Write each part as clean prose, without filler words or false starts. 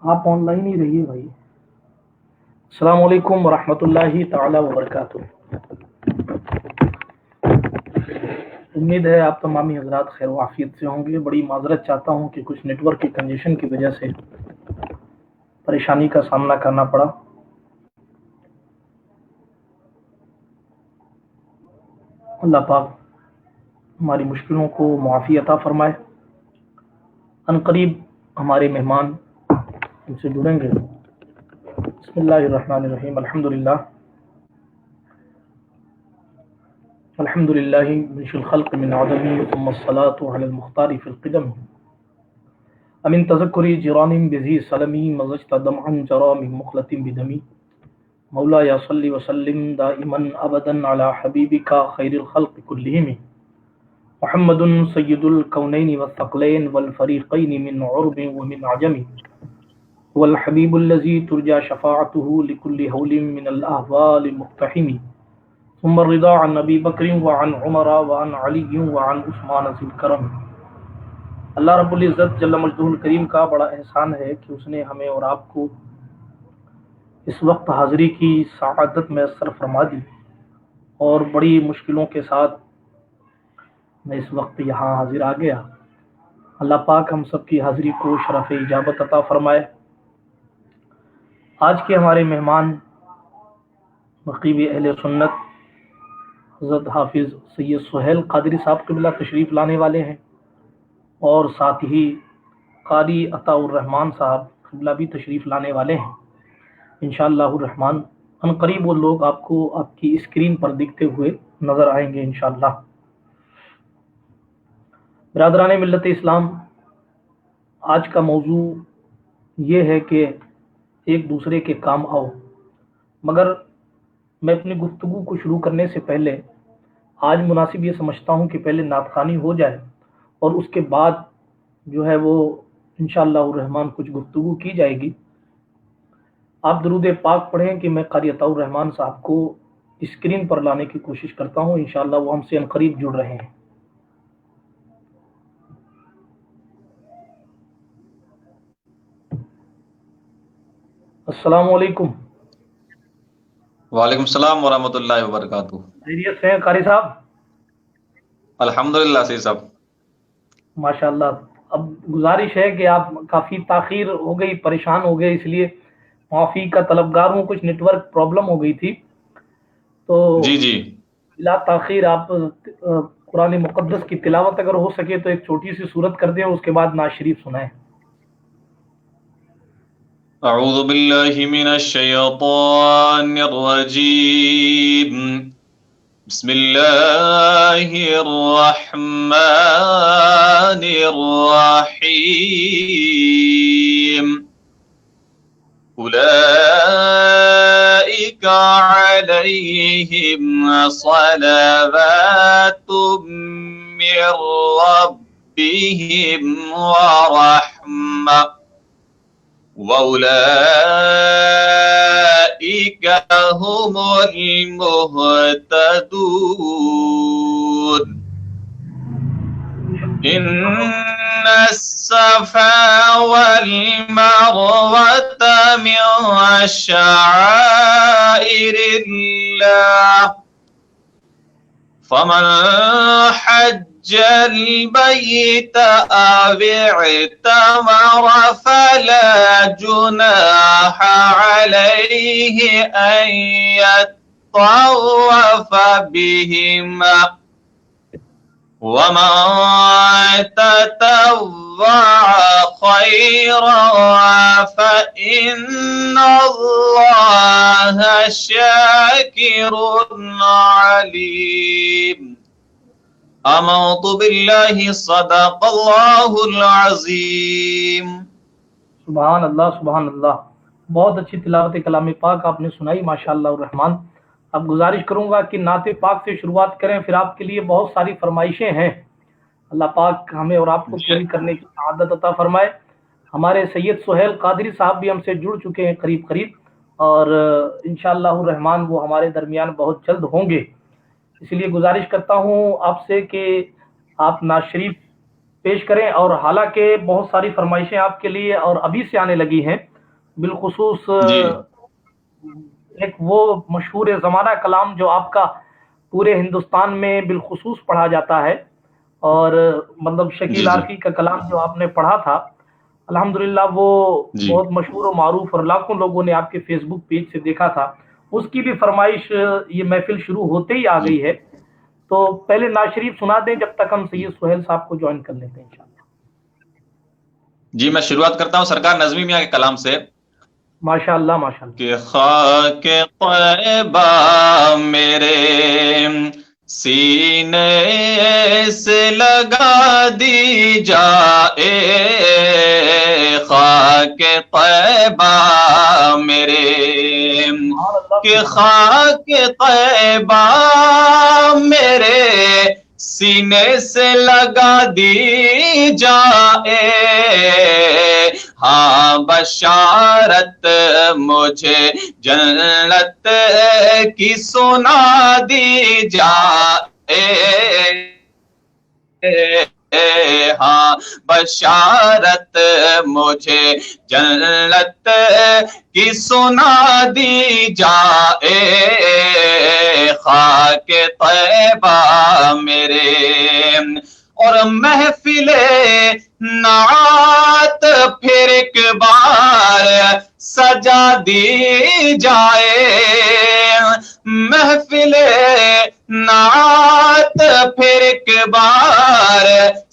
آپ on line ہی رہیے بھائی. السلام علیکم ورحمۃ اللہ تعالی وبرکاتہ. امید ہے آپ تمامی حضرات خیر و عافیت سے ہوں گے. بڑی معذرت چاہتا ہوں کہ کچھ نیٹ ورک کی کنجیشن کی وجہ سے پریشانی کا سامنا کرنا پڑا. اللہ پاک ہماری مشکلوں کو معافی عطا فرمائے. ان قریب ہمارے مہمان ہم سے جڑیں گے. بسم اللہ الرحمن الرحیم. الحمد للہ منش الخلق من عدم ثم الصلاة على المختار في القدم امن تذکری جران بذی سلمی مزجت دمعا جرى من مخلط بدمی مولا یا صلی وسلم دائما ابدا على حبیبک خیر الخلق كلهم محمد سید الکونین والثقلین والفریقین من عرب ومن عجم هو الحبیب الذی ترجى شفاعته لكل هول من الاهوال مقتحم ثم الرضا عن نبی بکر وعن عمر وعن علی وعن عثمان ذی الکرم. اللہ رب العزت جل مجدہ الکریم کا بڑا احسان ہے کہ اس نے ہمیں اور آپ کو اس وقت حاضری کی سعادت میسر فرما دی اور بڑی مشکلوں کے ساتھ میں اس وقت یہاں حاضر آ گیا. اللہ پاک ہم سب کی حاضری کو شرف اجابت عطا فرمائے. آج کے ہمارے مہمان مقیب اہل سنت حضرت حافظ سید سہیل قادری صاحب قبلہ تشریف لانے والے ہیں اور ساتھ ہی قاری عطاء الرحمان صاحب قبلہ بھی تشریف لانے والے ہیں انشاءاللہ الرحمن. ان قریب وہ لوگ آپ کو آپ کی اسکرین پر دکھتے ہوئے نظر آئیں گے انشاءاللہ. برادران ملت اسلام، آج کا موضوع یہ ہے کہ ایک دوسرے کے کام آؤ. مگر میں اپنی گفتگو کو شروع کرنے سے پہلے آج مناسب یہ سمجھتا ہوں کہ پہلے نعت خوانی ہو جائے اور اس کے بعد جو ہے وہ انشاءاللہ الرحمن کچھ گفتگو کی جائے گی. آپ درود پاک پڑھیں کہ میں قاری عطاء الرحمان صاحب کو اسکرین پر لانے کی کوشش کرتا ہوں. انشاءاللہ وہ ہم سے عنقریب جڑ رہے ہیں. السلام علیکم. وعلیکم السلام ورحمۃ اللہ وبرکاتہ. خیریت سے ہیں قاری صاحب؟ الحمدللہ صحیح صاحب. ماشاءاللہ. اب گزارش ہے کہ آپ کافی تاخیر ہو گئی، پریشان ہو گئے، اس لیے معافی کا طلبگار ہوں. کچھ نیٹ ورک پرابلم ہو گئی تھی تو جی بلا تاخیر آپ قرآن مقدس کی تلاوت اگر ہو سکے تو ایک چھوٹی سی سورت کر دیں اور اس کے بعد نعت شریف سنائیں. اعوذ باللہ من الشیطان الرجیم. بسم اللہ الرحمن الرحیم. اولئک علیہم صلوات من ربہم ورحمہ وَأُولَئِكَ هُمُ الْمُهْتَدُونَ. إِنَّ الصَّفَا وَالْمَرْوَةَ مِنْ شَعَائِرِ اللَّهِ فَمَنْ حَجَّ الْبَيْتَ أَوِ اعْتَمَرَ فَلَا جُنَاحَ عَلَيْهِ أَنْ يَطَّوَّفَ بِهِمَا وَمَنْ تَطَوَّعَ خَيْرًا فَإِنَّ اللَّهَ شَاكِرٌ عَلِيمٌ. آمنت باللہ صدق اللہ العظیم. سبحان اللہ سبحان اللہ. بہت اچھی تلاوت کلام پاک آپ نے سنائی ماشاءاللہ الرحمن. اب گزارش کروں گا کہ نعت پاک سے شروعات کریں، پھر آپ کے لیے بہت ساری فرمائشیں ہیں. اللہ پاک ہمیں اور آپ کو پوری کرنے کی سعادت عطا فرمائے. ہمارے سید سہیل قادری صاحب بھی ہم سے جڑ چکے ہیں قریب قریب، اور انشاءاللہ الرحمن وہ ہمارے درمیان بہت جلد ہوں گے. اس لیے گزارش کرتا ہوں آپ سے کہ آپ نعت شریف پیش کریں. اور حالانکہ بہت ساری فرمائشیں آپ کے لیے اور ابھی سے آنے لگی ہیں، بالخصوص جی ایک وہ مشہور زمانہ کلام جو آپ کا پورے ہندوستان میں بالخصوص پڑھا جاتا ہے، اور مطلب جی شکیل جی عارفی کا کلام جو آپ نے پڑھا تھا، الحمدللہ وہ جی بہت مشہور و معروف، اور لاکھوں لوگوں نے آپ کے فیس بک پیج سے دیکھا تھا۔ اس کی بھی فرمائش یہ محفل شروع ہوتے ہی آ جی گئی ہے، تو پہلے نعت شریف سنا دیں جب تک ہم سید سہیل صاحب کو جوائن کر لیتے ہیں انشاءاللہ۔ جی میں شروعات کرتا ہوں سرکار نظمی میاں کے کلام سے ماشاء اللہ ماشاء اللہ۔ کہ خاک طیبہ میرے سینے سے لگا دی جائے، خاک طیبہ میرے، سبحان اللہ کہ سبحان اللہ۔ خاک طیبہ میرے سینے سے لگا دی جائے، ہاں بشارت مجھے جنت کی سنا دی جائے، ہاں بشارت مجھے جنت کی سنا دی جائے، خاک طیبہ میرے، اور محفل نعت پھر ایک بار سجا دی جائے، محفل نعت پھر ایک بار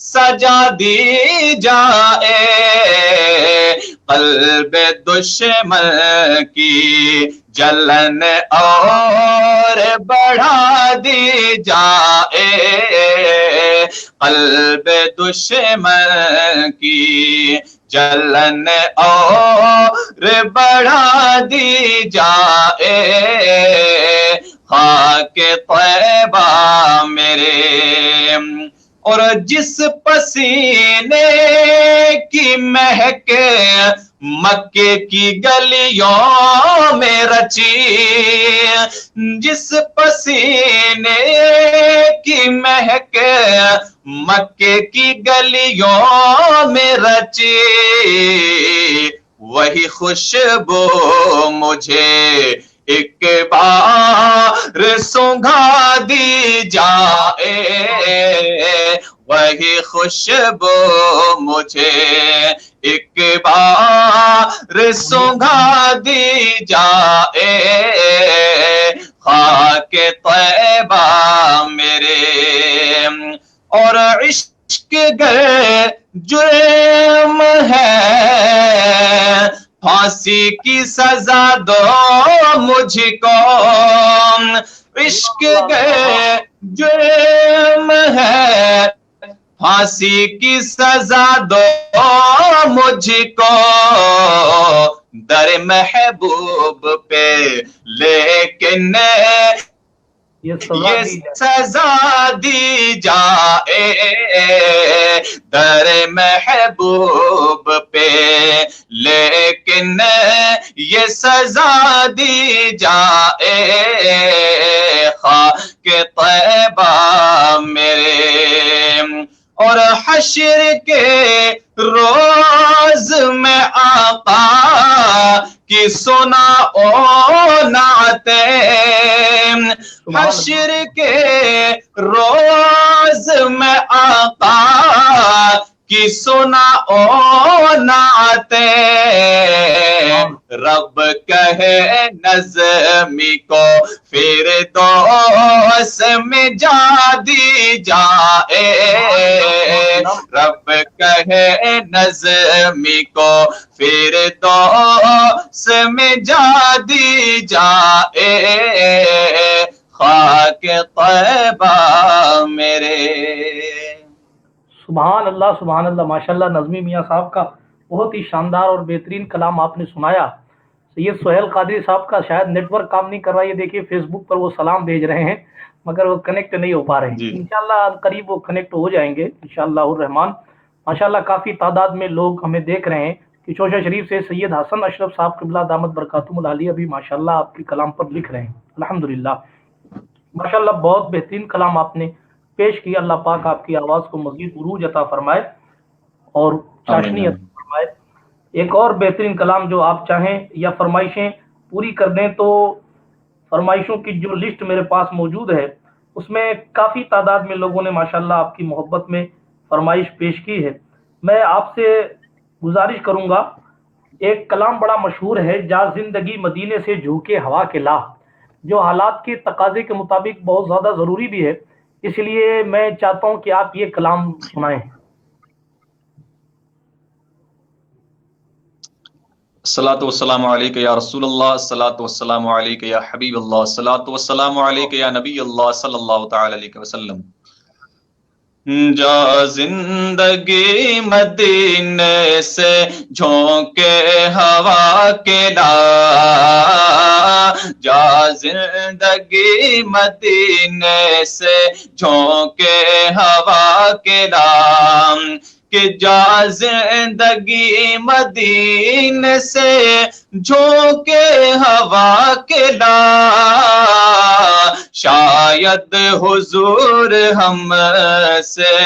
سجا دی جائے، قلب دشمن کی جلن اور بڑھا دی جائے، قلب دشمن کی جلن اور بڑھا دی جائے، خاک طیبہ میرے، اور جس پسینے کی مہک مکے کی گلیوں میں رچی، جس پسینے کی مہک مکے کی گلیوں میں رچی، وہی خوشبو مجھے ایک بار سونگھا دی جائے، وہی خوشبو مجھے ایک بار سونگھا دی جائے، خاک طیبہ میرے، اور عشق گر جرم ہے پھانسی کی سزا دو مجھ کو، عشق گر جرم ہے پھانسی کی سزا دو مجھ کو، در محبوب پہ لیکن یہ یہ سزا دی جائے، در محبوب پہ لیکن یہ سزا دی جائے، خاک طیبہ میرے، اور حشر کے روز میں آقا کی سنا او نعتیں، حشر کے روز میں آقا کی سنا او نعتیں، رب کہے نظمی کو فردوس میں جا دی جائے، رب کہے نظمی کو فردوس میں جا دی جائے، خاک طیبہ میرے۔ سبحان اللہ ماشاءاللہ۔ نظمی میاں صاحب کا بہت ہی شاندار اور بہترین کلام آپ نے سنایا۔ سید سہیل قادری صاحب کا شاید نیٹ ورک کام نہیں کر رہا ہے، یہ دیکھیے فیس بک پر وہ سلام بھیج رہے ہیں مگر وہ کنیکٹ نہیں ہو پا رہے ہیں، انشاءاللہ قریب وہ کنیکٹ ہو جائیں گے انشاءاللہ الرحمن۔ ماشاءاللہ کافی تعداد میں لوگ ہمیں دیکھ رہے ہیں کہ چوشہ شریف سے سید حسن اشرف صاحب قبلہ دامت برکاتہم العالیہ بھی ماشاءاللہ آپ کے کلام پر لکھ رہے ہیں، الحمدللہ ماشاءاللہ بہت بہترین کلام آپ نے پیش کیا۔ اللہ پاک آپ کی آواز کو مزید عروج عطا فرمائے اور چاشنی عطا فرمائے۔ ایک اور بہترین کلام جو آپ چاہیں یا فرمائشیں پوری کر دیں تو فرمائشوں کی جو لسٹ میرے پاس موجود ہے اس میں کافی تعداد میں لوگوں نے ماشاءاللہ آپ کی محبت میں فرمائش پیش کی ہے. میں آپ سے گزارش کروں گا، ایک کلام بڑا مشہور ہے، جا زندگی مدینے سے جھوکے ہوا کے لا، جو حالات کے تقاضے کے مطابق بہت زیادہ ضروری بھی ہے، اس لیے میں چاہتا ہوں کہ آپ یہ کلام سنائیں. الصلاۃ والسلام علیک یا رسول اللہ، الصلاۃ والسلام علیک یا حبیب اللہ، الصلاۃ والسلام علیک یا نبی اللہ صلی اللہ تعالی علیہ وسلم. جا زندگی مدینے سے جھونکے ہوا کے لا، جا زندگی مدینے سے جھونکے ہوا کے لا، کہ جا زندگی مدینے سے جھونکے ہوا کے لا، شاید حضور ہم سے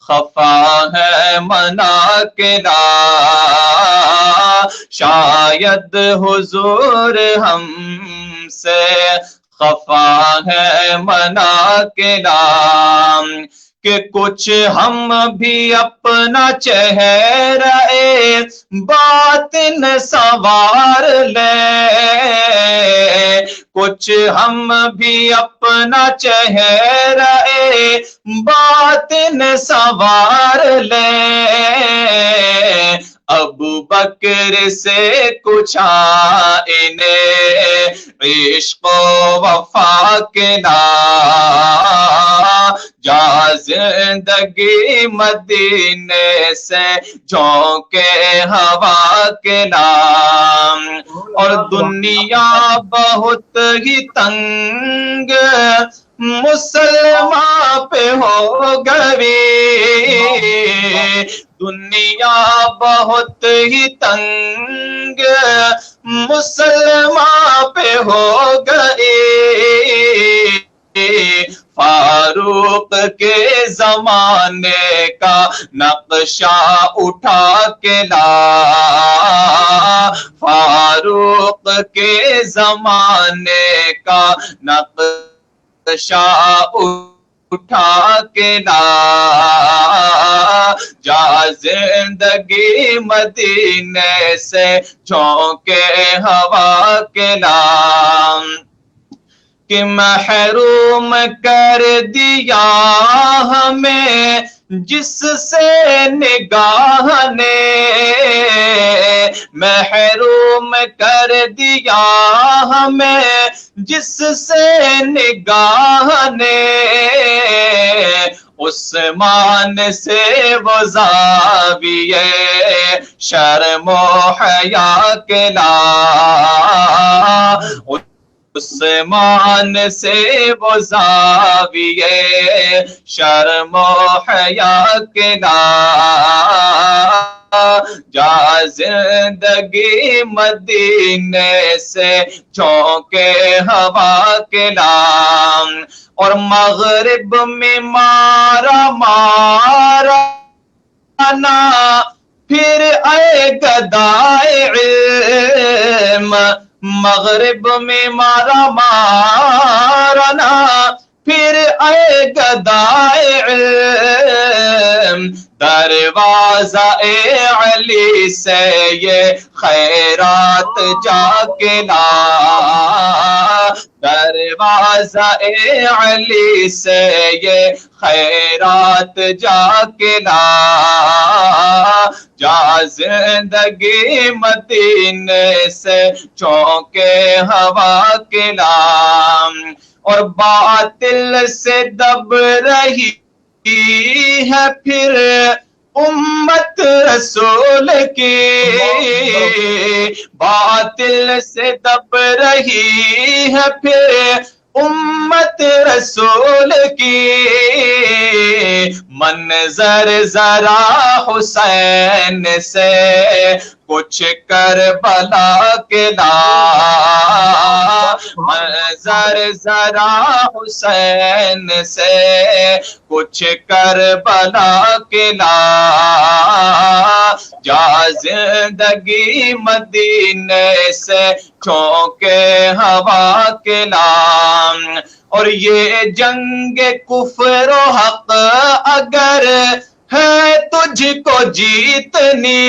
خفا ہے منا کے لا، شاید حضور ہم سے خفا ہے منا کے لا، کہ کچھ ہم بھی اپنا چہرہ باطن سنوار لیں، کچھ ہم بھی اپنا چہرہ باطن سنوار لیں، ابو بکر سے کچھ انہیں عشق و وفا کے لا، جا زندگی مدینے سے جھونکے ہوا کے لا. اور دنیا بہت ہی تنگ مسلمان پہ ہو گئی، دنیا بہت ہی تنگ مسلمان پہ ہو گئی، فاروق کے زمانے کا نقشہ اٹھا کے لا، فاروق کے زمانے کا نقشہ اٹھا کے لا، جا زندگی مدینے سے جھونکے ہوا کے لا، کہ محروم کر دیا ہمیں جس سے نگاہ نے، محروم کر دیا ہمیں جس سے نگاہ نے، عثمان سے وہ زاویے شرم و حیا کے لا، عثمان سے وہ زاویے شرم و حیا کے لا، جا زندگی مدینے سے جھونکے ہوا کے لا. اور مغرب میں مارا مارا نا پھر اے گدائے علم، مغرب میں مارا مارنا پھر اے گدائے علم، دروازہ علی سے یہ خیرات جا کے لا، دروازہ علی سے یہ خیرات جا کے لا، جا زندگی مدینے سے جھونکے ہوا کے لا. اور باطل سے دب رہی ہے پھر امت رسول کی، باطل سے دب رہی ہے پھر امت رسول کی، منظر ذرا حسین سے کچھ کربلا کے لا، منظر ذرا حسین سے کچھ کربلا کے لا، جا زندگی مدینے سے چھونکے ہوا کے لام، اور یہ جنگ کفر و حق اگر ہے تجھ کو جیتنی،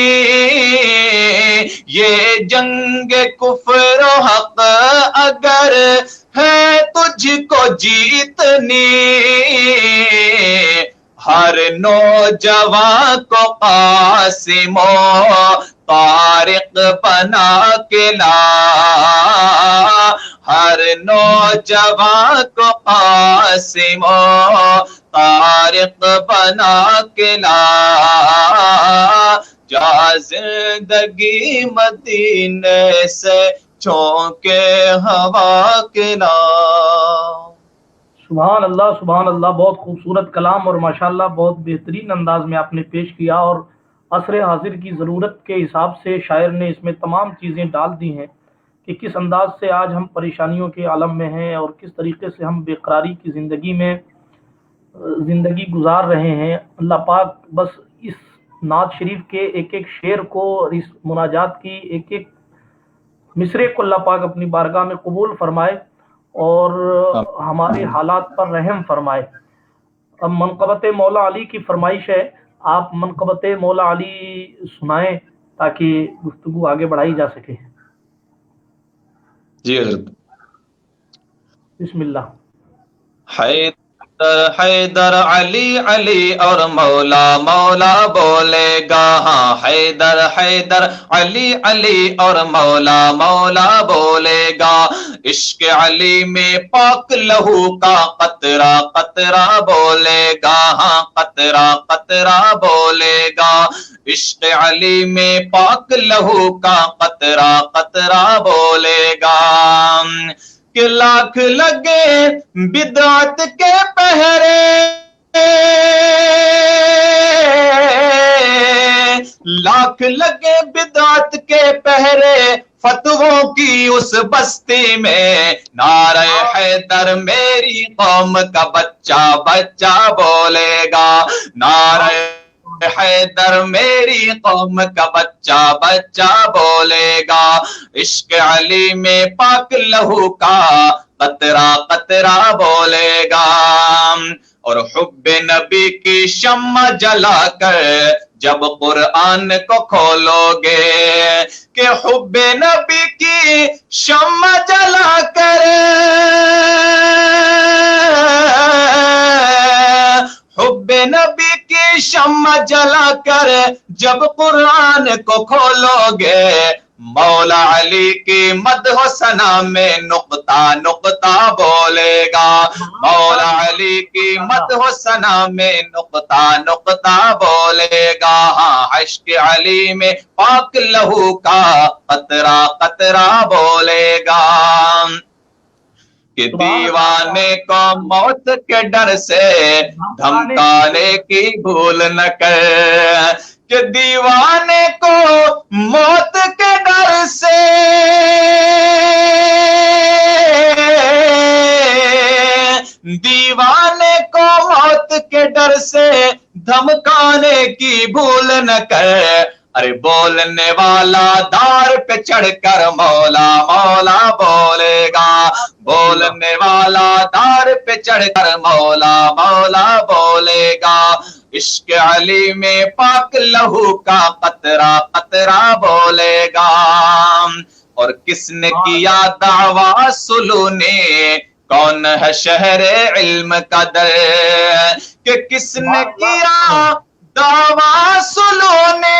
یہ جنگ کفر و حق اگر ہے تجھ کو جیتنی، ہر نوجوان کو قاسم و طارق بنا کے لا، ہر نوجوان کو قاسم و طارق بنا کے لا، جا زندگی مدینے سے چھونکے ہوا کے لا۔ سبحان اللہ سبحان اللہ، بہت خوبصورت کلام اور ماشاءاللہ بہت بہترین انداز میں آپ نے پیش کیا، اور عصر حاضر کی ضرورت کے حساب سے شاعر نے اس میں تمام چیزیں ڈال دی ہیں کہ کس انداز سے آج ہم پریشانیوں کے عالم میں ہیں اور کس طریقے سے ہم بے قراری کی زندگی میں زندگی گزار رہے ہیں۔ اللہ پاک بس اس نعت شریف کے ایک ایک شعر کو اور اس مناجات کی ایک ایک مصرے کو اللہ پاک اپنی بارگاہ میں قبول فرمائے اور ہمارے حالات پر رحم فرمائے۔ اب منقبت مولا علی کی فرمائش ہے، آپ منقبت مولا علی سنائیں تاکہ گفتگو آگے بڑھائی جا سکے۔ جی حضرت، بسم اللہ۔ حیدر علی علی اور مولا مولا بولے گا، ہاں حیدر حیدر علی علی اور مولا مولا بولے گا، عشق علی میں پاک لہو کا قطرہ قطرہ بولے گا، ہاں قطرہ قطرہ بولے گا، عشق علی میں پاک لہو کا قطرہ قطرہ بولے گا، کہ لاکھ لگے بدعت کے پہرے، لاکھ لگے بدعت کے پہرے، فتووں کی اس بستی میں، نعرہ حیدر میری قوم کا بچہ بچہ بولے گا، نعرہ حیدر میری قوم کا بچہ بچہ بولے گا، عشق علی میں پاک لہو کا قطرہ قطرہ بولے گا، اور حب نبی کی شمع جلا کر جب قرآن کو کھولو گے، کہ حب نبی کی شمع جلا کر حب نبی کی شمع جلا کر جب قرآن کو کھولو گے، مولا علی کی مدح و ثنا میں نقطہ نقطہ بولے گا، مولا علی کی مدح و ثنا میں نقطہ نقطہ بولے گا، ہاں عشق علی میں پاک لہو کا قطرہ قطرہ بولے گا، کہ دیوانے کو موت کے ڈر سے دھمکانے کی بھول نہ کر، کہ دیوانے کو موت کے ڈر سے دیوانے کو موت کے ڈر سے دھمکانے کی بھول نہ کر، ارے بولنے والا دار پہ چڑھ کر مولا مولا بولے گا، بولنے والا دار پہ چڑھ کر مولا مولا بولے گا، عشق علی میں پاک لہو کا قطرہ قطرہ بولے گا، اور کس نے کیا دعویٰ سلونے، کون ہے شہر علم کا در، کہ کس نے کیا دعویٰ سلونے،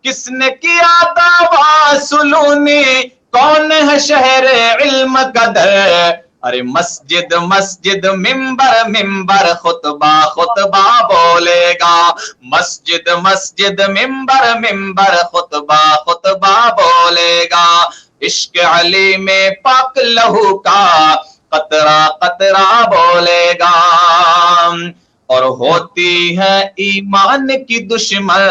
کس نے کیا دعویٰ سلونے، کون ہے شہر علم کا در، ارے مسجد مسجد ممبر ممبر خطبہ خطبہ بولے گا، مسجد مسجد ممبر ممبر خطبہ خطبہ بولے گا، عشق علی میں پاک لہو کا قطرہ قطرہ بولے گا، اور ہوتی ہے ایمان کی دشمن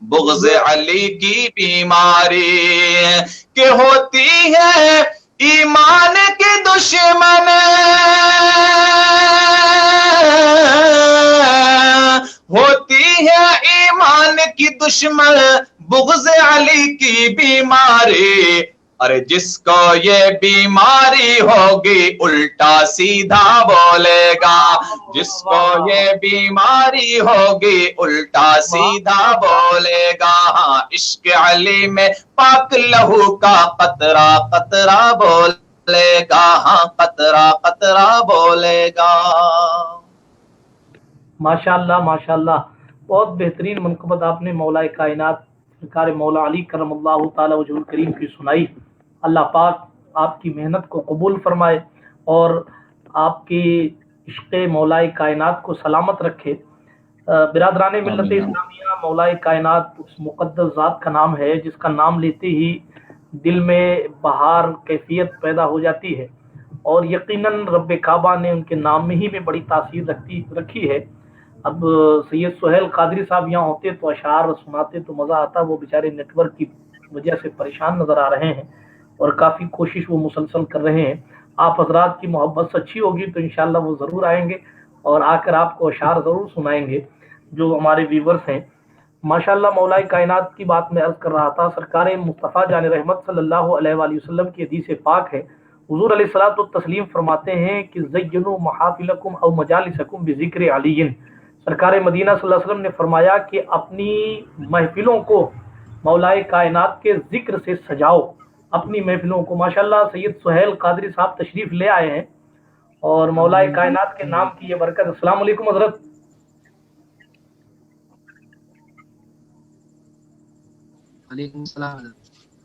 بغض علی کی بیماری، کہ ہوتی ہے ایمان کی دشمن دشمن بغض علی کی بیماری، ارے جس کو یہ بیماری ہوگی الٹا سیدھا بولے گا، جس کو یہ بیماری ہوگی الٹا سیدھا بولے گا، ہاں عشق علی میں پاک لہو کا قطرہ قطرہ بولے گا، ہاں قطرہ قطرہ بولے گا۔ ماشاءاللہ ماشاءاللہ، بہت بہترین منقبت آپ نے مولا کائنات سرکار مولا علی کرم اللہ تعالی وجہ الکریم کی سنائی۔ اللہ پاک آپ کی محنت کو قبول فرمائے اور آپ کی عشق مولا کائنات کو سلامت رکھے۔ برادران ملت اسلامیہ، مولا کائنات اس مقدس ذات کا نام ہے جس کا نام لیتے ہی دل میں بہار کیفیت پیدا ہو جاتی ہے، اور یقیناً رب کعبہ نے ان کے نام میں ہی میں بڑی تاثیر رکھی ہے۔ اب سید سہیل قادری صاحب یہاں ہوتے تو اشعار سناتے تو مزہ آتا، وہ بیچارے نیٹ ورک کی وجہ سے پریشان نظر آ رہے ہیں اور کافی کوشش وہ مسلسل کر رہے ہیں۔ آپ حضرات کی محبت اچھی ہوگی تو انشاءاللہ وہ ضرور آئیں گے اور آ کر آپ کو اشعار ضرور سنائیں گے جو ہمارے ویورز ہیں۔ ماشاءاللہ مولا کائنات کی بات میں عرض کر رہا تھا، سرکار مصطفیٰ جان رحمت صلی اللہ علیہ وآلہ وسلم کی حدیث پاک ہے، حضور علیہ الصلوۃ والتسلیم فرماتے ہیں کہ زینوا محافلکم او مجالسکم بذکر علی۔ سرکار مدینہ صلی اللہ علیہ وسلم نے فرمایا کہ اپنی محفلوں کو مولا کائنات کے ذکر سے سجاؤ، اپنی محفلوں کو۔ ماشاءاللہ سید سہیل قادری صاحب تشریف لے آئے ہیں اور مولا کائنات کے نام کی یہ برکت۔ السلام علیکم حضرت۔ وعلیکم السلام۔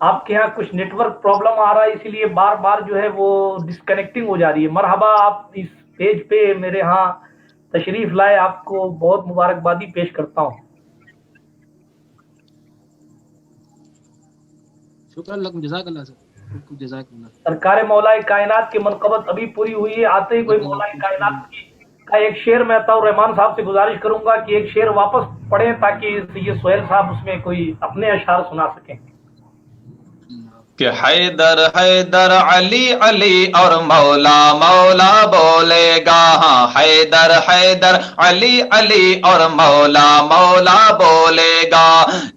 آپ کے ہاں کچھ نیٹ ورک پرابلم آ رہا ہے، اسی لیے بار بار جو ہے وہ ڈسکنیکٹنگ ہو جا رہی ہے۔ مرحبا، آپ اس پیج پہ میرے ہاں تشریف لائے، آپ کو بہت مبارکبادی پیش کرتا ہوں۔ شکر اللہ، جزاک اللہ سر، جزاک اللہ۔ سرکار مولا کائنات کی منقبت ابھی پوری ہوئی ہے، آتے ہی کوئی مولا کائنات کا ایک شعر میں عطاء الرحمان صاحب سے گزارش کروں گا کہ ایک شعر واپس پڑھیں تاکہ سید سہیل صاحب اس میں کوئی اپنے اشعار سنا سکیں۔ کہ حیدر حیدر علی علی اور مولا مولا بولے گا، ہاں حیدر حیدر علی علی اور مولا مولا بولے گا،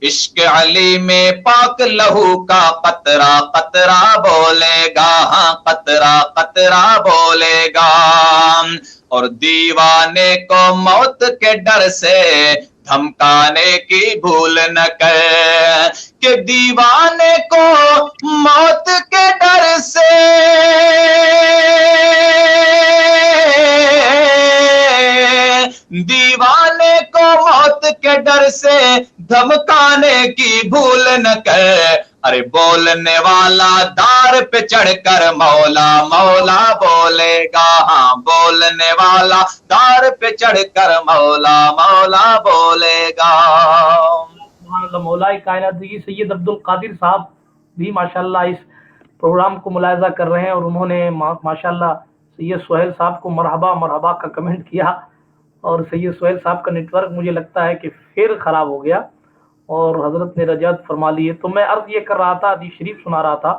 عشق علی میں پاک لہو کا قطرہ قطرہ بولے گا، ہاں قطرہ قطرہ بولے گا، اور دیوانے کو موت کے ڈر سے دھمکانے کی بھول نہ کر، کہ دیوانے کو موت کے ڈر سے دیوانے کو موت کے ڈر سے دھمکانے کی بھول نہ کر، ارے بولنے والا دار پہ چڑھ کر مولا مولا بولے گا، ہاں بولنے والا دار پہ چڑھ کر مولا مولا بولے گا۔ مولا کائنات جی سید عبد القادر صاحب بھی ماشاءاللہ اس پروگرام کو ملاحظہ کر رہے ہیں اور انہوں نے ماشاءاللہ سید سہیل صاحب کو مرحبا مرحبا کا کمنٹ کیا، اور سید سہیل صاحب کا نیٹ ورک مجھے لگتا ہے کہ پھر خراب ہو گیا اور حضرت نے رجعت فرما لی ہے۔ تو میں عرض یہ کر رہا تھا، حدیث شریف سنا رہا تھا،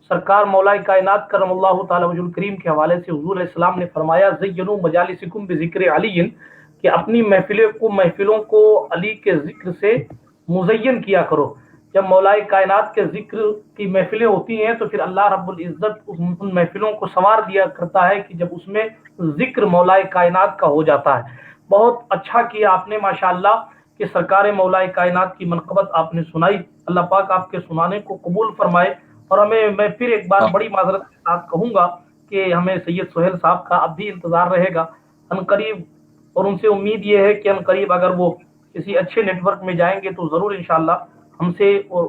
سرکار مولا کائنات کرم اللہ تعالی وجہ الکریم کے حوالے سے حضور علیہ السلام نے فرمایا زینوا مجالسکم بذکر علی، کہ اپنی محفلوں کو علی کے ذکر سے مزین کیا کرو۔ جب مولا کائنات کے ذکر کی محفلیں ہوتی ہیں تو پھر اللہ رب العزت ان محفلوں کو سنوار دیا کرتا ہے کہ جب اس میں ذکر مولا کائنات کا ہو جاتا ہے۔ بہت اچھا کیا آپ نے ماشاءاللہ کہ سرکار مولا کائنات کی منقبت آپ نے سنائی۔ اللہ پاک آپ کے سنانے کو قبول فرمائے، اور میں پھر ایک بار بڑی معذرت کے ساتھ کہوں گا کہ ہمیں سید سہیل صاحب کا اب بھی انتظار رہے گا عنقریب، اور ان سے امید یہ ہے کہ عنقریب اگر وہ کسی اچھے نیٹ ورک میں جائیں گے تو ضرور انشاءاللہ ہم سے اور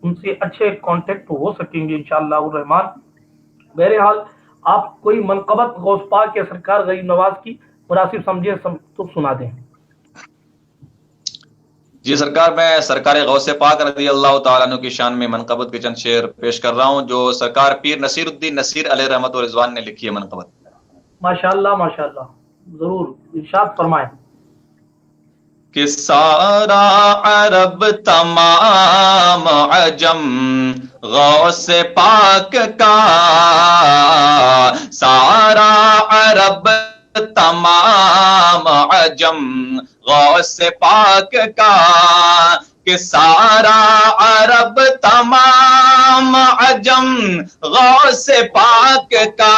ان سے اچھے کانٹیکٹ ہو سکیں گے انشاءاللہ الرحمن۔ بہرحال آپ کوئی منقبت غوث پاک یا سرکار غریب نواز کی مناسب سمجھے تو سنا دیں۔ جی سرکار، میں سرکار غوث پاک رضی اللہ تعالیٰ عنہ کی شان میں منقبت کے چند شعر پیش کر رہا ہوں جو سرکار پیر نصیر الدین نصیر علیہ رحمت و رضوان نے لکھی ہے منقبت۔ ماشاءاللہ ماشاءاللہ، ضرور ارشاد فرمائیں۔ کہ سارا عرب تمام عجم غوث پاک کا، سارا عرب تمام عجم غوث پاک کا، کہ سارا عرب تمام عجم غوث پاک کا،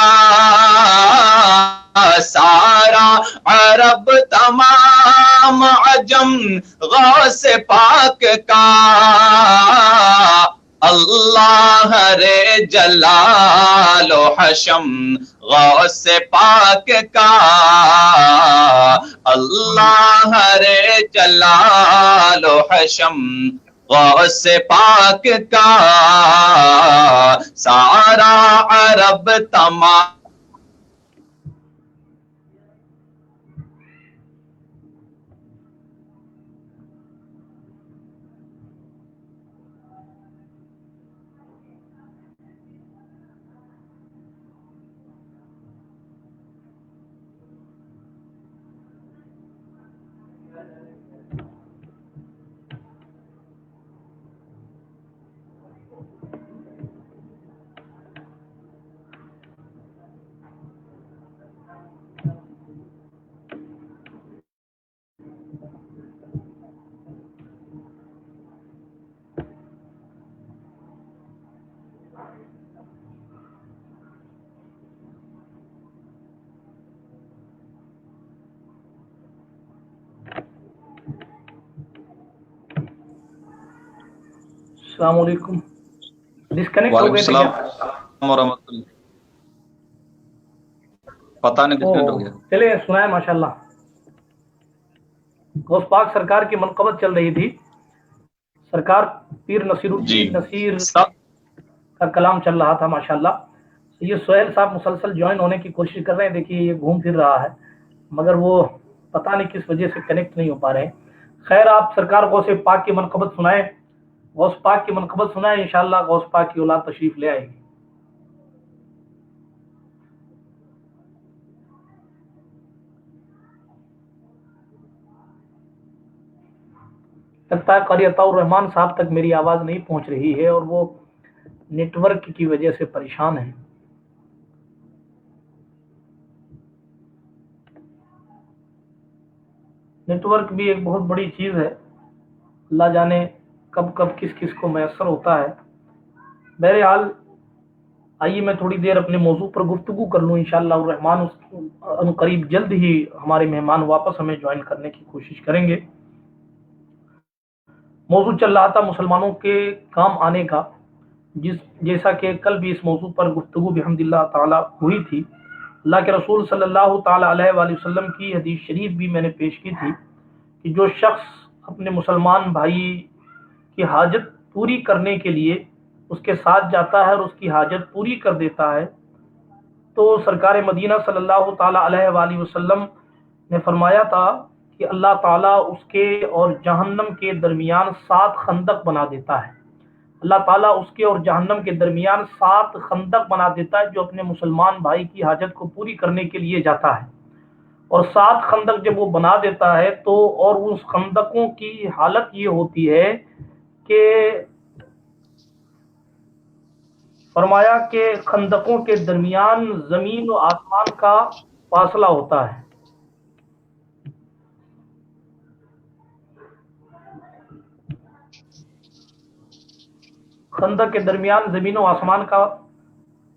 سارا عرب تمام عجم غوث پاک کا، اللہ رے جلال و حشم غوث پاک کا، اللہ رے جلال و حشم غوث پاک کا، سارا عرب تمام. السلام علیکم. ڈسکنیکٹ ہو وعلیکم گئے تھے السلام کیا؟ ورحمۃ اللہ. پتہ نہیں ڈسکنیکٹ ہو گیا. چلے سنائے ماشاءاللہ. غوث پاک سرکار کی منقبت چل رہی تھی، سرکار پیر نصیر الدین نصیر کا کلام چل رہا تھا ماشاءاللہ. یہ سہیل صاحب مسلسل جوائن ہونے کی کوشش کر رہے ہیں، دیکھیے یہ گھوم پھر رہا ہے مگر وہ پتہ نہیں کس وجہ سے کنیکٹ نہیں ہو پا رہے ہیں. خیر آپ سرکار غوث پاک کی منقبت سنائیں، غوث پاک کی منقبت سنائیں، انشاءاللہ غوث پاک کی اولاد تشریف لے آئے گی. لگتا ہے قاری عطاء الرحمان صاحب تک میری آواز نہیں پہنچ رہی ہے اور وہ نیٹ ورک کی وجہ سے پریشان ہیں. نیٹ ورک بھی ایک بہت بڑی چیز ہے، اللہ جانے کب کب کس کس کو میسر ہوتا ہے. بہرحال آئیے میں تھوڑی دیر اپنے موضوع پر گفتگو کر لوں، انشاءاللہ الرحمن ان قریب جلد ہی ہمارے مہمان واپس ہمیں جوائن کرنے کی کوشش کریں گے. موضوع چل رہا تھا مسلمانوں کے کام آنے کا، جیسا کہ کل بھی اس موضوع پر گفتگو بحمد اللہ تعالی ہوئی تھی. اللہ کے رسول صلی اللہ تعالی علیہ وآلہ وسلم کی حدیث شریف بھی میں نے پیش کی تھی کہ جو شخص اپنے مسلمان بھائی کی حاجت پوری کرنے کے لیے اس کے ساتھ جاتا ہے اور اس کی حاجت پوری کر دیتا ہے، تو سرکار مدینہ صلی اللہ تعالی علیہ وآلہ وسلم نے فرمایا تھا کہ اللہ تعالیٰ اس کے اور جہنم کے درمیان 7 خندق بنا دیتا ہے. اللہ تعالیٰ اس کے اور جہنم کے درمیان 7 خندق بنا دیتا ہے جو اپنے مسلمان بھائی کی حاجت کو پوری کرنے کے لیے جاتا ہے. اور 7 خندق جب وہ بنا دیتا ہے تو اور اس خندقوں کی حالت یہ ہوتی ہے کہ فرمایا کہ خندقوں کے درمیان زمین و آسمان کا فاصلہ ہوتا ہے. خندق کے درمیان زمین و آسمان کا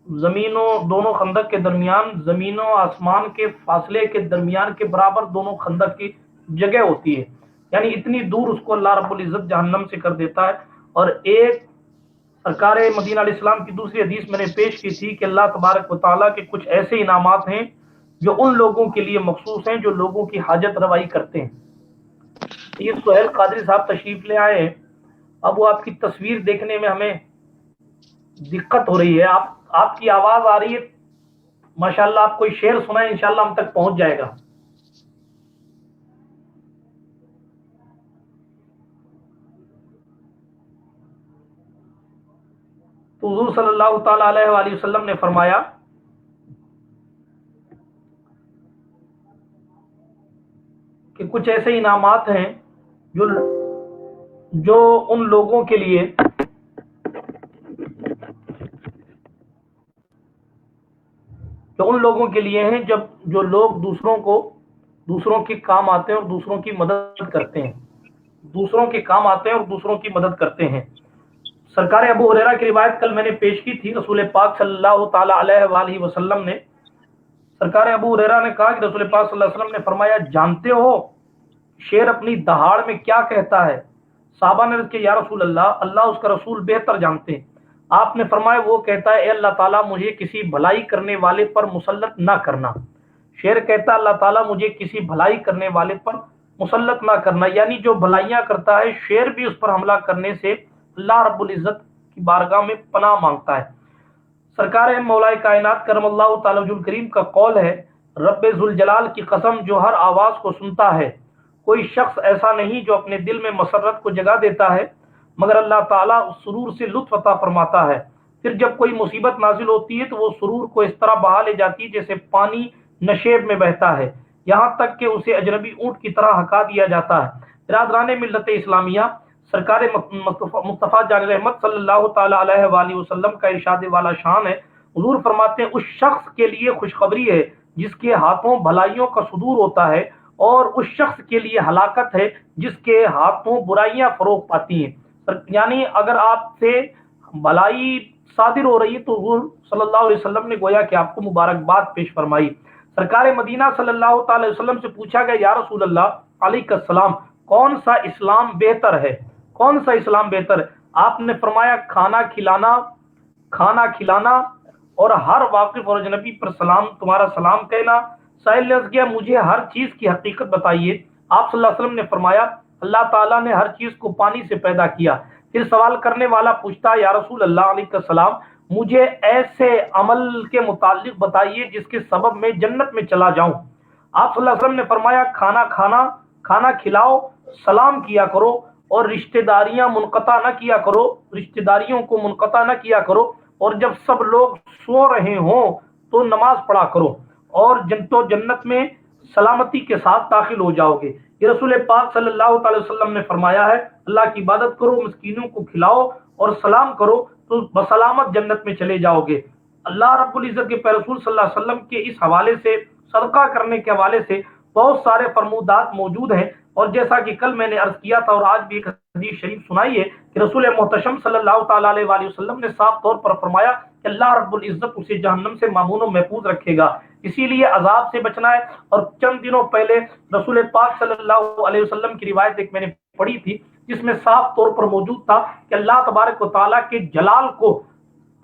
دونوں خندق کے درمیان زمین و آسمان کے فاصلے کے درمیان کے برابر دونوں خندق کی جگہ ہوتی ہے، یعنی اتنی دور اس کو اللہ رب العزت جہنم سے کر دیتا ہے. اور ایک سرکار مدینہ علیہ السلام کی دوسری حدیث میں نے پیش کی تھی کہ اللہ تبارک و تعالیٰ کے کچھ ایسے انعامات ہیں جو ان لوگوں کے لیے مخصوص ہیں جو لوگوں کی حاجت روائی کرتے ہیں. یہ سہیل قادری صاحب تشریف لے آئے ہیں. اب وہ آپ کی تصویر دیکھنے میں ہمیں دقت ہو رہی ہے. آپ کی آواز آ رہی ہے ماشاءاللہ. آپ کوئی شعر سنائیں، انشاءاللہ ہم تک پہنچ جائے گا. تو حضور صلی اللہ تعالی علیہ وآلہ وسلم نے فرمایا کہ کچھ ایسے انعامات ہیں جو ان لوگوں کے لیے ہیں جو لوگ دوسروں کے کام آتے ہیں اور دوسروں کی مدد کرتے ہیں. دوسروں کے کام آتے ہیں اور دوسروں کی مدد کرتے ہیں۔ سرکار ابو ہریرہ کی روایت کل میں نے پیش کی تھی، رسول پاک صلی اللہ تعالی علیہ وآلہ وسلم نے، سرکار ابو ہریرہ نے کہا کہ رسول پاک صلی اللہ علیہ وسلم نے فرمایا جانتے ہو شیر اپنی دہاڑ میں کیا کہتا ہے؟ صحابہ نے عرض کیا یا رسول اللہ، اللہ اس کا رسول بہتر جانتے ہیں۔ آپ نے فرمایا وہ کہتا ہے اے اللہ تعالیٰ مجھے کسی بھلائی کرنے والے پر مسلط نہ کرنا۔ شیر کہتا ہے اللہ تعالیٰ مجھے کسی بھلائی کرنے والے پر مسلط نہ کرنا، یعنی جو بھلائیاں کرتا ہے شیر بھی اس پر حملہ کرنے سے اللہ رب العزت کی بارگاہ میں پناہ مانگتا ہے۔ سرکار مولا کائنات کرم اللہ تعالی وجہ الکریم کا قول ہے، رب ذوالجلال کی قسم جو ہر آواز کو سنتا ہے، کوئی شخص ایسا نہیں جو اپنے دل میں مسرت کو جگا دیتا ہے مگر اللہ تعالیٰ اس سرور سے لطف عطا فرماتا ہے۔ پھر جب کوئی مصیبت نازل ہوتی ہے تو وہ سرور کو اس طرح بہا لے جاتی ہے جیسے پانی نشیب میں بہتا ہے، یہاں تک کہ اسے اجنبی اونٹ کی طرح ہکا دیا جاتا ہے۔ برادران ملت اسلامیہ، سرکار مصطفیٰ جان رحمت صلی اللہ تعالی علیہ وآلہ وسلم کا ارشاد والا شان ہے، حضور فرماتے ہیں اس شخص کے لیے خوشخبری ہے جس کے ہاتھوں بھلائیوں کا صدور ہوتا ہے، اور اس شخص کے لیے ہلاکت ہے جس کے ہاتھوں برائیاں فروغ پاتی ہیں۔ یعنی اگر آپ سے بھلائی صادر ہو رہی ہے تو حضور صلی اللہ علیہ وسلم نے گویا کہ آپ کو مبارکباد پیش فرمائی۔ سرکار مدینہ صلی اللہ تعالی وسلم سے پوچھا گیا یا رسول اللہ علیہ السلام کون سا اسلام بہتر ہے، کون سا اسلام بہتر ہے؟ آپ نے فرمایا کھانا کھلانا اور ہر واقف اور اجنبی پر تمہارا سلام کہنا۔ سائل نے عرض کیا مجھے ہر چیز کی حقیقت بتائیے۔ آپ صلی اللہ علیہ وسلم نے فرمایا اللہ تعالیٰ نے ہر چیز کو پانی سے پیدا کیا۔ پھر سوال کرنے والا پوچھتا یا رسول اللہ علیہ السلام مجھے ایسے عمل کے متعلق بتائیے جس کے سبب میں جنت میں چلا جاؤں۔ آپ صلی اللہ علیہ وسلم نے فرمایا کھانا کھلاؤ، سلام کیا کرو اور رشتہ داریاں منقطع نہ کیا کرو، رشتہ داریوں کو منقطع نہ کیا کرو، اور جب سب لوگ سو رہے ہوں تو نماز پڑھا کرو، اور جنت میں سلامتی کے ساتھ داخل ہو جاؤ گے۔ یہ رسول پاک صلی اللہ تعالی وسلم نے فرمایا ہے اللہ کی عبادت کرو، مسکینوں کو کھلاؤ اور سلام کرو تو بسلامت جنت میں چلے جاؤ گے۔ اللہ رب العزت کے پیارے رسول صلی اللہ علیہ وسلم کے اس حوالے سے، صدقہ کرنے کے حوالے سے بہت سارے فرمودات موجود ہیں، اور جیسا کہ کل میں نے عرض کیا تھا اور آج بھی ایک حدیث شریف سنائی ہے کہ رسول محتشم صلی اللہ تعالی علیہ وآلہ وسلم نے صاف طور پر فرمایا کہ اللہ رب العزت اسے جہنم سے مامون و محفوظ رکھے گا، اسی لیے عذاب سے بچنا ہے۔ اور چند دنوں پہلے رسول پاک صلی اللہ علیہ وسلم کی روایت ایک میں نے پڑھی تھی جس میں صاف طور پر موجود تھا کہ اللہ تبارک و تعالیٰ کے جلال کو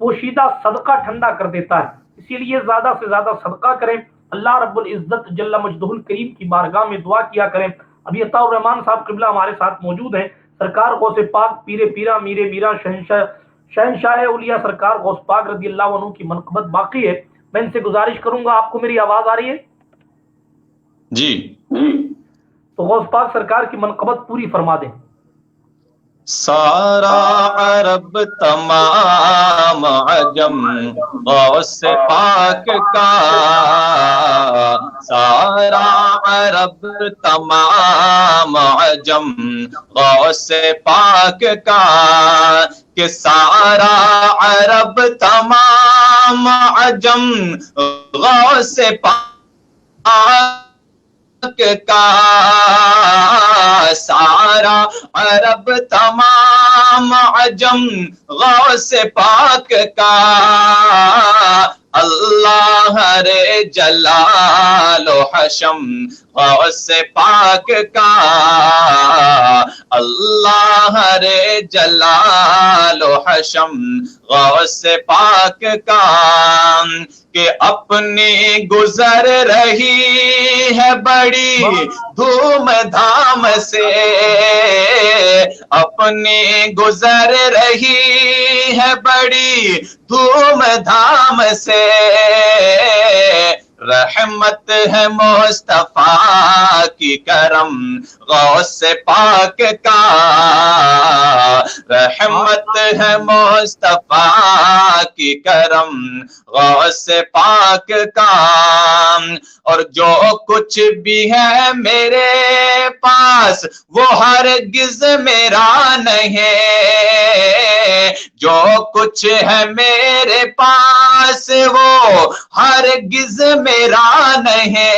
پوشیدہ صدقہ ٹھنڈا کر دیتا ہے، اسی لیے زیادہ سے زیادہ صدقہ کریں، اللہ رب العزت جل مجدہ الکریم کی بارگاہ میں دعا کیا کریں۔ ابھی عطا الرحمان صاحب قبلہ ہمارے ساتھ موجود ہیں، سرکار غوث پاک پیر پیرا میرے میرا شہنشاہ اولیاء سرکار غوث پاک رضی اللہ عنہ کی منقبت باقی ہے۔ میں ان سے گزارش کروں گا، آپ کو میری آواز آ رہی ہے؟ جی تو غوث پاک سرکار کی منقبت پوری فرما دیں۔ سارا عرب تمام عجم غوث پاک کا، سارا عرب تمام عجم غوث پاک کا، کہ سارا عرب تمام عجم غوث پاک کا، سارا عرب تمام عجم غوث پاک کا، اللہ رے جلال و حشم غوث پاک کا، اللہ رے جلال و حشم غوث پاک کا، کہ اپنی گزر رہی ہے بڑی دھوم دھام سے، اپنی گزر رہی ہے بڑی دھوم دھام سے، رحمت ہے مصطفیٰ کی کرم غوث پاک کا، رحمت ہے مصطفیٰ کی کرم غوث پاک کا، اور جو کچھ بھی ہے میرے پاس وہ ہرگز میرا نہیں، جو کچھ ہے میرے پاس وہ ہرگز میرا نہیں،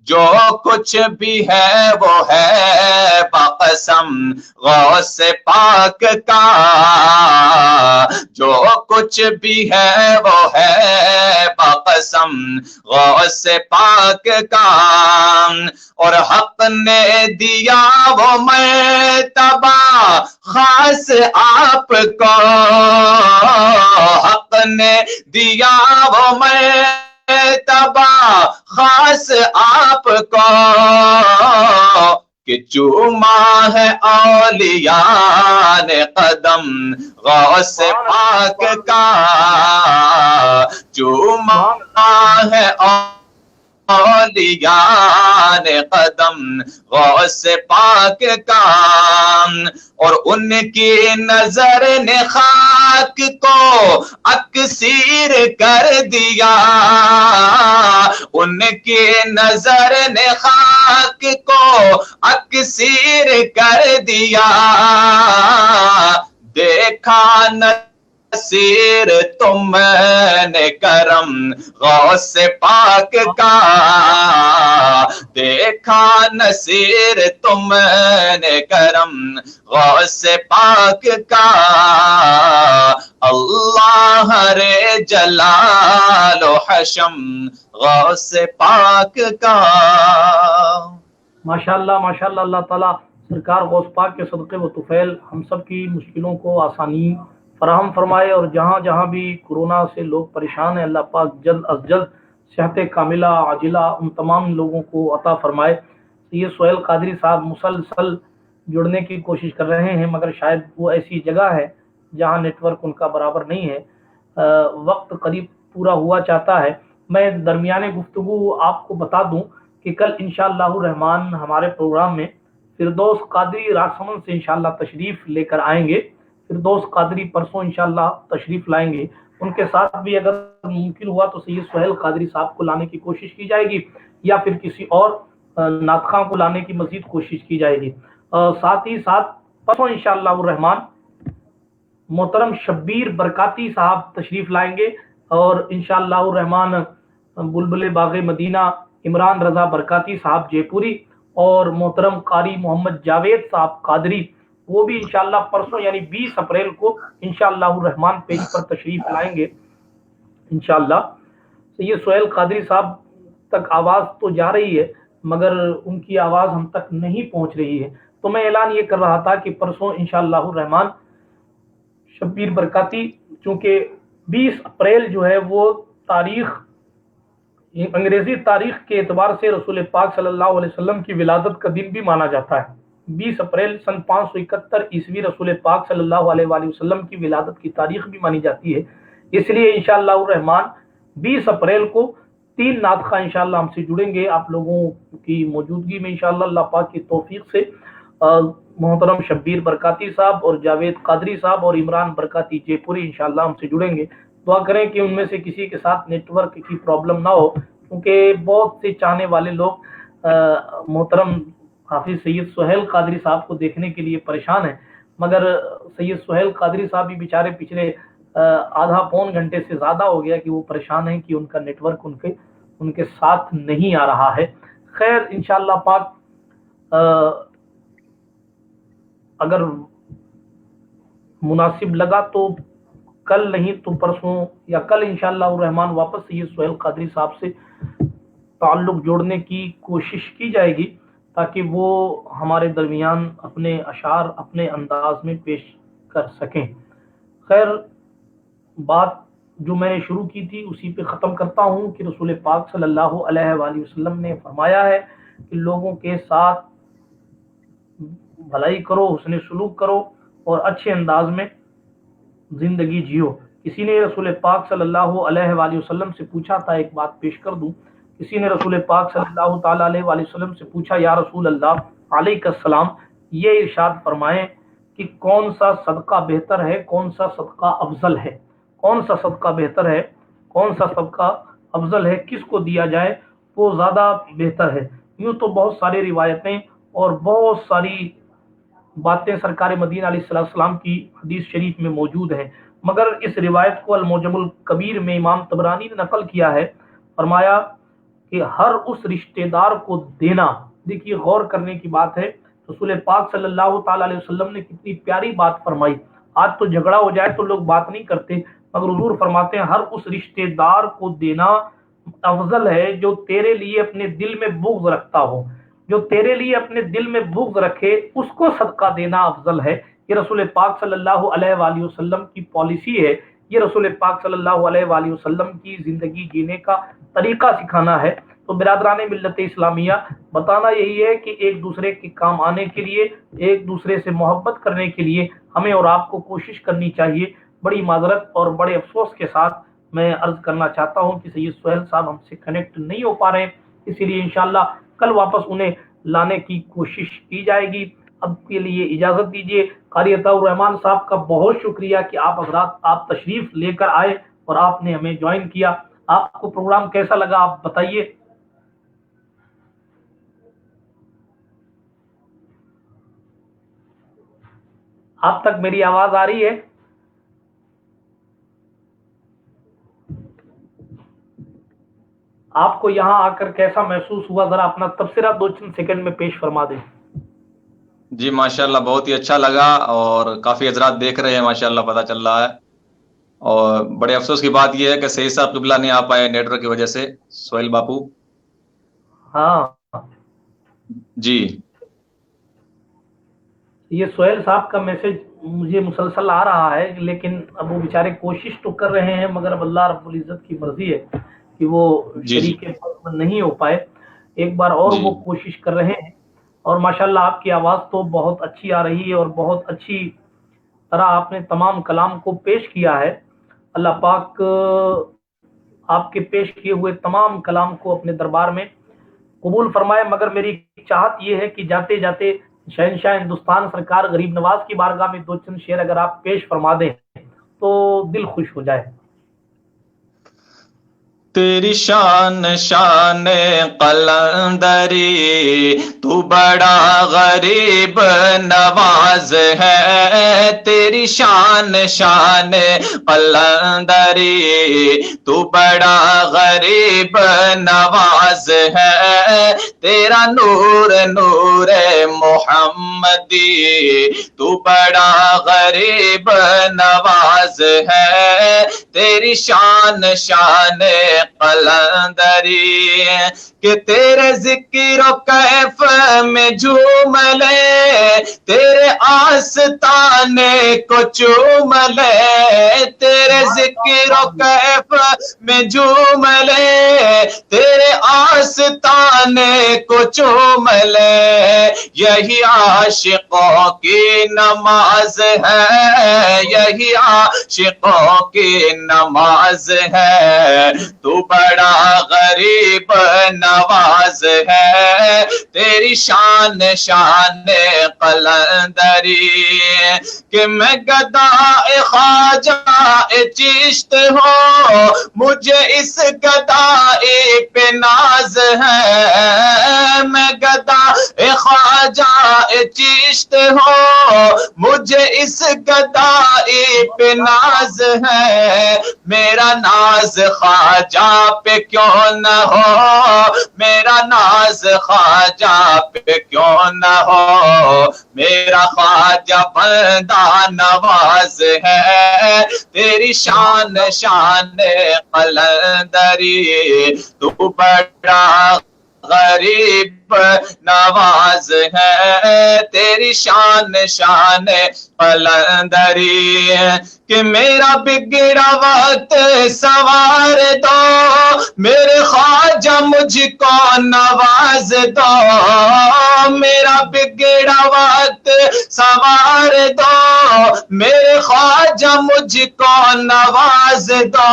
جو کچھ بھی ہے وہ ہے بقسم غوث پاک کا، جو کچھ بھی ہے وہ ہے بقسم غوث پاک کا، اور حق نے دیا وہ مرتبہ خاص آپ کو، حق نے دیا وہ مرتبہ خاص آپ کو، کہ چوما ہے اولیاء نے قدم غوث پاک کا، چوما ہے اولیاء نے قدم غوث پاک کا، اور ان کی نظر نے خاک کو اکسیر کر دیا، ان کی نظر نے خاک کو اکسیر کر دیا، دیکھا نصیر تم نے کرم غوث پاک کا، دیکھا نصیر تم نے کرم غوث پاک کا، اللہ رے جلال و حشم غوث پاک کا۔ ماشاءاللہ اللہ تعالیٰ سرکار غوث پاک کے صدقے و طفیل ہم سب کی مشکلوں کو آسانی فراہم فرمائے، اور جہاں جہاں بھی کورونا سے لوگ پریشان ہیں اللہ پاک جلد از جلد صحت کاملہ عاجلہ ان تمام لوگوں کو عطا فرمائے۔ یہ سہیل قادری صاحب مسلسل جڑنے کی کوشش کر رہے ہیں، مگر شاید وہ ایسی جگہ ہے جہاں نیٹ ورک ان کا برابر نہیں ہے، وقت قریب پورا ہوا چاہتا ہے۔ میں درمیان گفتگو آپ کو بتا دوں کہ کل انشاءاللہ الرحمن ہمارے پروگرام میں فردوس قادری راسمن سے انشاءاللہ تشریف لے کر آئیں گے۔ فردوس قادری پرسوں انشاءاللہ تشریف لائیں گے، ان کے ساتھ بھی اگر ممکن ہوا تو سید سہیل قادری صاحب کو لانے کی کوشش کی جائے گی، یا پھر کسی اور نعت خواں کو لانے کی مزید کوشش کی جائے گی۔ ساتھ ہی ساتھ پرسوں انشاءاللہ الرحمن محترم شبیر برکاتی صاحب تشریف لائیں گے، اور انشاءاللہ الرحمن بلبل باغ مدینہ عمران رضا برکاتی صاحب جے پوری، اور محترم قاری محمد جاوید صاحب قادری وہ بھی انشاءاللہ پرسوں یعنی 20 اپریل کو انشاءاللہ الرحمن پیج پر تشریف لائیں گے انشاءاللہ۔ یہ سہیل قادری صاحب تک آواز تو جا رہی ہے مگر ان کی آواز ہم تک نہیں پہنچ رہی ہے، تو میں اعلان یہ کر رہا تھا کہ پرسوں انشاءاللہ الرحمن شبیر برکاتی، چونکہ 20 اپریل جو ہے وہ تاریخ انگریزی تاریخ کے اعتبار سے رسول پاک صلی اللہ علیہ وسلم کی ولادت کا دن بھی مانا جاتا ہے۔ 20 اپریل سن 571 عیسوی رسول پاک صلی اللہ علیہ وآلہ وسلم کی ولادت کی تاریخ بھی مانی جاتی ہے، اس لیے انشاءاللہ الرحمن 20 اپریل کو 3 نعت خواں انشاءاللہ ہم سے جڑیں گے آپ لوگوں کی موجودگی میں انشاءاللہ اللہ پاک کی توفیق سے۔ محترم شبیر برکاتی صاحب اور جاوید قادری صاحب اور عمران برکاتی جے پوری انشاءاللہ ہم سے جڑیں گے۔ دعا کریں کہ ان میں سے کسی کے ساتھ نیٹ ورک کی پرابلم نہ ہو، کیونکہ بہت سے چاہنے والے لوگ محترم حافظ سید سہیل قادری صاحب کو دیکھنے کے لیے پریشان ہیں، مگر سید سہیل قادری صاحب بھی بیچارے پچھلے آدھا پون گھنٹے سے زیادہ ہو گیا کہ وہ پریشان ہیں کہ ان کا نیٹ ورک ان کے ساتھ نہیں آ رہا ہے۔ خیر انشاءاللہ پاک اگر مناسب لگا تو کل نہیں تو پرسوں یا کل انشاءاللہ الرحمن واپس سید سہیل قادری صاحب سے تعلق جوڑنے کی کوشش کی جائے گی، تاکہ وہ ہمارے درمیان اپنے اشعار اپنے انداز میں پیش کر سکیں۔ خیر بات جو میں نے شروع کی تھی اسی پہ ختم کرتا ہوں کہ رسول پاک صلی اللہ علیہ وآلہ وسلم نے فرمایا ہے کہ لوگوں کے ساتھ بھلائی کرو، حسن سلوک کرو اور اچھے انداز میں زندگی جیو۔ کسی نے رسول پاک صلی اللہ علیہ وآلہ وسلم سے پوچھا تھا، ایک بات پیش کر دوں، کسی نے رسول پاک صلی اللہ تعالیٰ علیہ وآلہ وسلم سے پوچھا یا رسول اللہ علیہ السلام یہ ارشاد فرمائیں کہ کون سا صدقہ بہتر ہے، کون سا صدقہ افضل ہے، کون سا صدقہ بہتر ہے، کون سا صدقہ افضل ہے، کس کو دیا جائے وہ زیادہ بہتر ہے۔ یوں تو بہت ساری روایتیں اور بہت ساری باتیں سرکار مدینہ علیہ السلام کی حدیث شریف میں موجود ہیں، مگر اس روایت کو المعجم الکبیر میں امام طبرانی نے نقل کیا ہے، فرمایا کہ ہر اس رشتہ دار کو دینا. دیکھیے غور کرنے کی بات ہے، رسول پاک صلی اللہ تعالی علیہ وسلم نے کتنی پیاری بات فرمائی. آج تو جھگڑا ہو جائے تو لوگ بات نہیں کرتے، مگر حضور فرماتے ہیں ہر اس رشتہ دار کو دینا افضل ہے جو تیرے لیے اپنے دل میں بغض رکھتا ہو. جو تیرے لیے اپنے دل میں بغض رکھے اس کو صدقہ دینا افضل ہے. یہ رسول پاک صلی اللہ علیہ وآلہ وسلم کی پالیسی ہے، یہ رسول پاک صلی اللہ علیہ وآلہ وسلم کی زندگی جینے کا طریقہ سکھانا ہے. تو برادران ملت اسلامیہ، بتانا یہی ہے کہ ایک دوسرے کے کام آنے کے لیے، ایک دوسرے سے محبت کرنے کے لیے ہمیں اور آپ کو کوشش کرنی چاہیے. بڑی معذرت اور بڑے افسوس کے ساتھ میں عرض کرنا چاہتا ہوں کہ سید سہیل صاحب ہم سے کنیکٹ نہیں ہو پا رہے ہیں، اسی لیے انشاءاللہ کل واپس انہیں لانے کی کوشش کی جائے گی. اب کے لیے اجازت دیجیے. قاری عطاء الرحمان صاحب کا بہت شکریہ کہ آپ حضرات آپ تشریف لے کر آئے اور آپ نے ہمیں جوائن کیا. آپ کو پروگرام کیسا لگا آپ بتائیے. آپ تک میری آواز آ رہی ہے؟ آپ کو یہاں آ کر کیسا محسوس ہوا؟ ذرا اپنا تبصرہ 2 سیکنڈ میں پیش فرما دیں. جی ماشاءاللہ بہت ہی اچھا لگا، اور کافی حضرات دیکھ رہے ہیں ماشاءاللہ، پتہ چل رہا ہے. اور بڑے افسوس کی بات یہ ہے کہ سید صاحب قبلہ نہیں آ پائے نیٹ ورک کی وجہ سے. سہیل باپو ہاں جی یہ سہیل صاحب کا میسج مجھے مسلسل آ رہا ہے، لیکن اب وہ بیچارے کوشش تو کر رہے ہیں، مگر اب اللہ رب العزت کی مرضی ہے کہ وہ جی شریک میں نہیں ہو پائے. ایک بار اور جی وہ کوشش کر رہے ہیں، اور ماشاءاللہ آپ کی آواز تو بہت اچھی آ رہی ہے اور بہت اچھی طرح آپ نے تمام کلام کو پیش کیا ہے. اللہ پاک آپ کے پیش کیے ہوئے تمام کلام کو اپنے دربار میں قبول فرمائے. مگر میری چاہت یہ ہے کہ جاتے جاتے شہنشاہ ہندوستان سرکار غریب نواز کی بارگاہ میں 2 شعر اگر آپ پیش فرما دیں تو دل خوش ہو جائے. تیری شان شان قلندری، تو بڑا غریب نواز ہے. تیری شان شان قلندری، تو بڑا غریب نواز ہے. تیرا نور نور محمدی، تو بڑا غریب نواز ہے. تیری شان شان قلندری، کہ تیرے ذکر و کیف میں جھوم لے، تیرے آستانے کو چوم لے. تیرے ذکر و کیف میں جھوم لے، تیرے آستانے کو چوم لے. یہی عاشقوں کی نماز ہے، یہی عاشقوں کی نماز ہے. تو بڑا غریب نواز ہے. تیری شان شان قلندری، کہ میں گدا خواجہ چشت ہوں، مجھے اس گدائی پہ ناز ہے. میں گدا خواجہ چشت ہوں، مجھے اس گدائی پہ ناز ہے. میرا ناز خواجہ پہ کیوں نہ ہو، میرا ناز خواجہ پہ کیوں نہ ہو. میرا خواجہ بندہ نواز ہے. تیری شان شان قلندری، تو بڑا غریب نواز ہے. تیری شان شان قلندری، کہ میرا بگڑا وقت سوار دو، میرے خواجہ مجھ کو نواز دو. میرا بگڑا وقت سوار دو، میرے خواجہ مجھ کو نواز دو.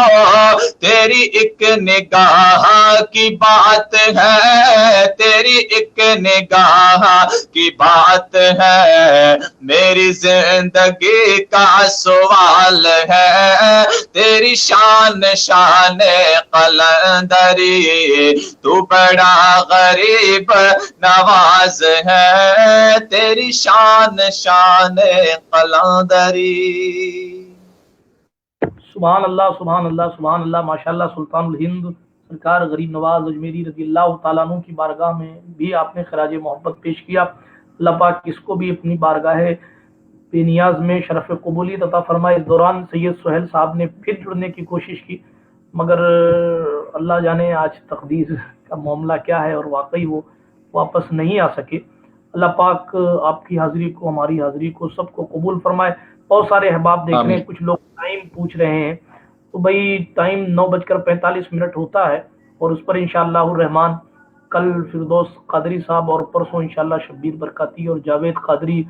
تیری ایک نگاہ کی بات ہے، تیری ایک نگاہ کی بات ہے، میری زندگی کا سوال ہے. تیری شان شان قلندری، تو بڑا غریب نواز ہے. تیری شان شان قلندری. سبحان اللہ سبحان اللہ سبحان اللہ. ماشاءاللہ سلطان الہند سرکار غریب نواز اجمیری رضی اللہ تعالیٰ عنہ کی بارگاہ میں بھی آپ نے خراج محبت پیش کیا. اللہ پاک اس کو بھی اپنی بارگاہ بے نیاز میں شرف قبولیت عطا فرمائے. اس دوران سید سہیل صاحب نے پھر جڑنے کی کوشش کی مگر اللہ جانے آج تقدیر کا معاملہ کیا ہے اور واقعی وہ واپس نہیں آ سکے. اللہ پاک آپ کی حاضری کو ہماری حاضری کو سب کو قبول فرمائے. بہت سارے احباب دیکھ رہے ہیں, کچھ لوگ ٹائم پوچھ رہے ہیں تو بھائی ٹائم 9:45 ہوتا ہے اور اس پر انشاءاللہ الرحمن کل فردوس قادری صاحب اور پرسوں انشاءاللہ شبیر برکاتی اور جاوید قادری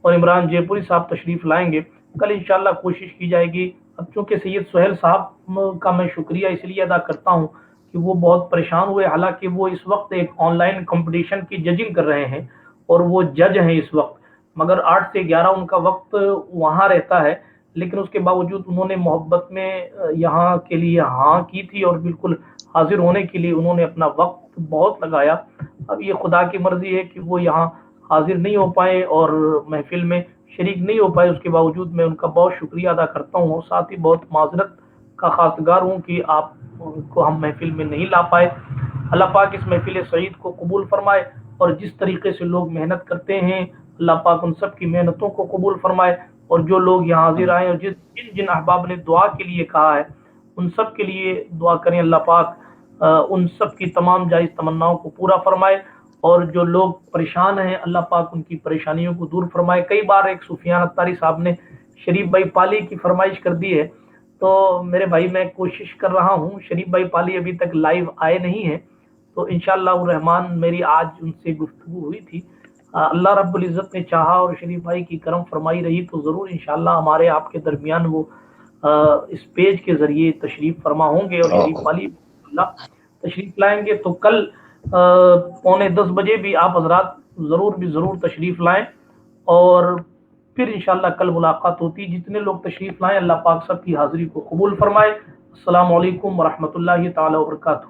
اور عمران جے پوری صاحب تشریف لائیں گے. کل انشاءاللہ کوشش کی جائے گی. اب چونکہ سید سہیل صاحب کا میں شکریہ اس لیے ادا کرتا ہوں کہ وہ بہت پریشان ہوئے, حالانکہ وہ اس وقت ایک آن لائن کمپٹیشن کی ججنگ کر رہے ہیں اور وہ جج ہیں اس وقت, مگر 8 سے 11 ان کا وقت وہاں رہتا ہے, لیکن اس کے باوجود انہوں نے محبت میں یہاں کے لیے ہاں کی تھی اور بالکل حاضر ہونے کے لیے انہوں نے اپنا وقت بہت لگایا. اب یہ خدا کی مرضی ہے کہ وہ یہاں حاضر نہیں ہو پائے اور محفل میں شریک نہیں ہو پائے. اس کے باوجود میں ان کا بہت شکریہ ادا کرتا ہوں اور ساتھ ہی بہت معذرت کا خواستگار ہوں کہ آپ کو ہم محفل میں نہیں لا پائے. اللہ پاک اس محفل سعید کو قبول فرمائے اور جس طریقے سے لوگ محنت کرتے ہیں اللہ پاک ان سب کی محنتوں کو قبول فرمائے. اور جو لوگ یہاں حاضر آئے اور جن احباب نے دعا کے لیے کہا ہے ان سب کے لیے دعا کریں. اللہ پاک ان سب کی تمام جائز تمناؤں کو پورا فرمائے اور جو لوگ پریشان ہیں اللہ پاک ان کی پریشانیوں کو دور فرمائے. کئی بار ایک سفیان اتاری صاحب نے شریف بھائی پالی کی فرمائش کر دی ہے, تو میرے بھائی میں کوشش کر رہا ہوں. شریف بھائی پالی ابھی تک لائیو آئے نہیں ہیں تو انشاءاللہ الرحمن میری آج ان سے گفتگو ہوئی تھی. اللہ رب العزت نے چاہا اور شریف بھائی کی کرم فرمائی رہی تو ضرور انشاءاللہ ہمارے آپ کے درمیان وہ اس پیج کے ذریعے تشریف فرما ہوں گے اور شریف پالی اللہ تشریف لائیں گے. تو کل 9:45 بجے بھی آپ حضرات ضرور تشریف لائیں اور پھر انشاءاللہ کل ملاقات ہوتی. جتنے لوگ تشریف لائیں اللہ پاک سب کی حاضری کو قبول فرمائے. السلام علیکم ورحمۃ اللہ تعالی وبرکاتہ.